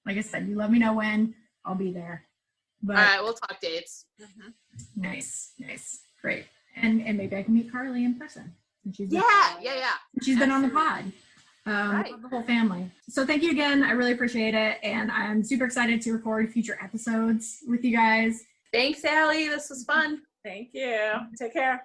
like I said, you let me know when, I'll be there. But all right, we'll talk dates. Nice. Great. And maybe I can meet Carly in person. She's yeah. She's been on the pod. Right. The whole family. So thank you again. I really appreciate it. And I'm super excited to record future episodes with you guys. Thanks, Allie. This was fun. Thank you. Take care.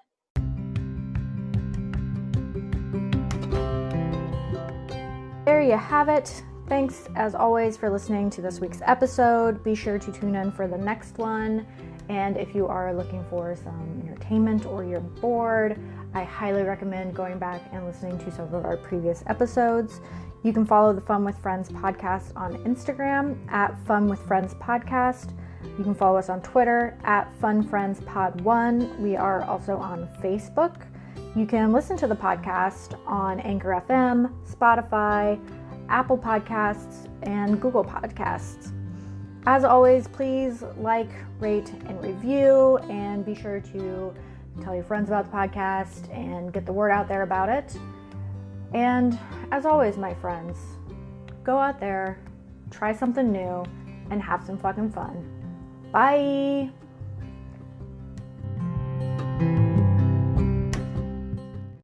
There you have it. Thanks, as always, for listening to this week's episode. Be sure to tune in for the next one. And if you are looking for some entertainment or you're bored, I highly recommend going back and listening to some of our previous episodes. You can follow the Fun with Friends podcast on Instagram at Fun with Friends Podcast. You can follow us on Twitter at FunFriendsPod1. We are also on Facebook. You can listen to the podcast on Anchor FM, Spotify, Apple Podcasts, and Google Podcasts. As always, please like, rate, and review, and be sure to tell your friends about the podcast and get the word out there about it. And as always, my friends, go out there, try something new, and have some fucking fun. Bye!